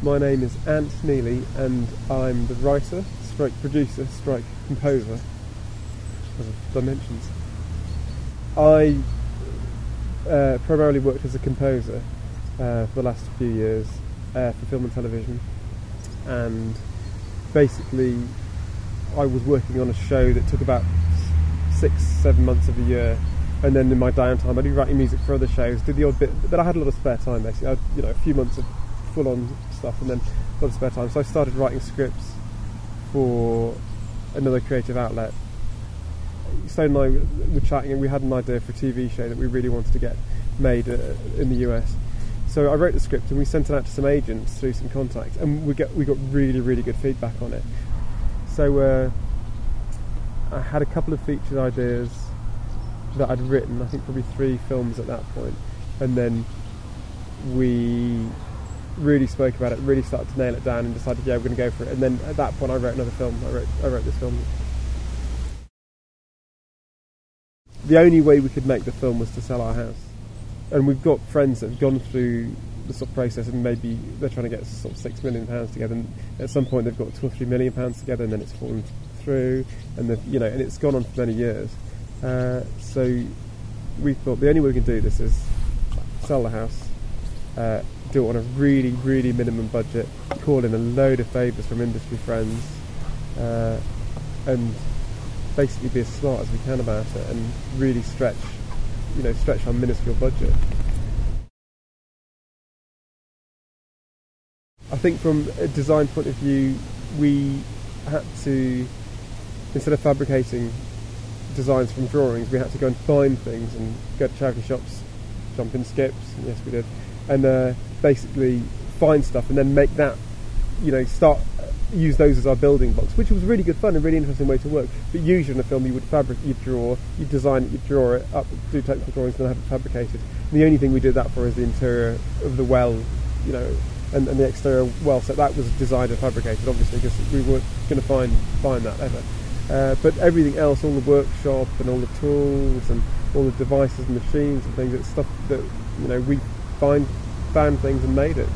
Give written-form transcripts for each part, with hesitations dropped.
My name is Ant Neely, and I'm the writer, stroke producer, stroke composer of Dimensions. I primarily worked as a composer for the last few years for film and television, and basically I was working on a show that took about 6-7 months of the year, and then in my downtime I'd be writing music for other shows, did the odd bit, but I had a lot of spare time basically. I had, a few months of full-on stuff and then a lot of spare time, so I started writing scripts for another creative outlet. Stone and I were chatting, and we had an idea for a TV show that we really wanted to get made in the US. So I wrote the script and we sent it out to some agents through some contacts, and we got really, really good feedback on it. So I had a couple of featured ideas that I'd written, I think probably 3 films at that point, and then we really spoke about it, really started to nail it down, and decided, yeah, we're going to go for it. And then at that point I wrote another film. I wrote this film. The only way we could make the film was to sell our house, and we've got friends that have gone through the sort of process, and maybe they're trying to get sort of £6 million together, and at some point they've got £2 or £3 million together, and then it's fallen through, and and it's gone on for many years. So we thought the only way we can do this is sell the house, do it on a really, really minimum budget, call in a load of favours from industry friends, and basically be as smart as we can about it, and really stretch our minuscule budget. I think from a design point of view, we had to, instead of fabricating designs from drawings, we had to go and find things and go to charity shops, jump in skips, and yes we did, and basically find stuff and then make that, use those as our building blocks, which was really good fun and really interesting way to work. But usually in a film you would you'd draw, you'd design it, you'd draw it up, do technical drawings, and then have it fabricated. And the only thing we did that for is the interior of the well, and the exterior well. So that was designed and fabricated, obviously, because we weren't going to find that ever. But everything else, all the workshop and all the tools and all the devices and machines and things, it's stuff that we found things and made it.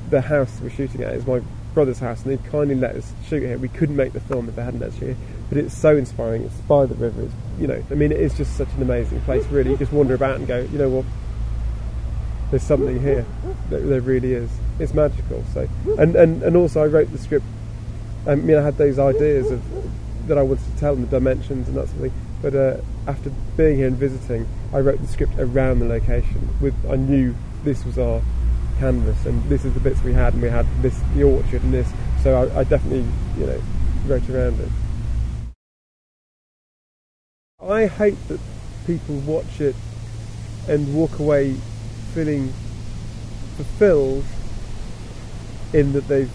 The house we're shooting at is my brother's house, and they kindly let us shoot here. We couldn't make the film if they hadn't let us shoot here, but it's so inspiring. It's by the river. It is just such an amazing place. Really, you just wander about and go, you know what? There's something here. There really is. It's magical. So, and also I wrote the script. I had those ideas that I wanted to tell, and the dimensions and that sort of thing. But after being here and visiting, I wrote the script around the location. I knew this was our canvas, and this is the bits we had, and we had the orchard and this. So I definitely, wrote around it. I hope that people watch it and walk away feeling fulfilled in that they've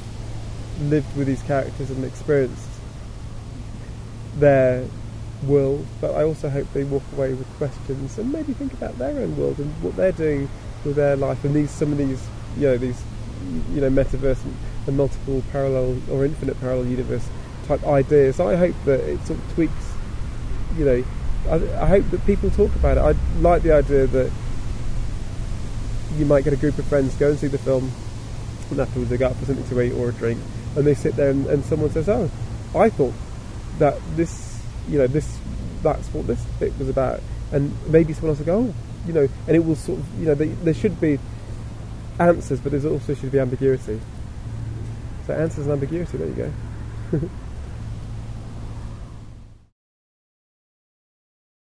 lived with these characters and experienced their world, but I also hope they walk away with questions and maybe think about their own world and what they're doing with their life, and some of these metaverse and multiple parallel or infinite parallel universe type ideas. I hope that it sort of tweaks. I hope that people talk about it. I like the idea that you might get a group of friends, go and see the film, and afterwards they go out for something to eat or a drink, and they sit there and someone says, "Oh, I thought that that's what this bit was about," and maybe someone else will go, "Oh," and it will sort of, there should be answers, but there also should be ambiguity. So answers and ambiguity, there you go.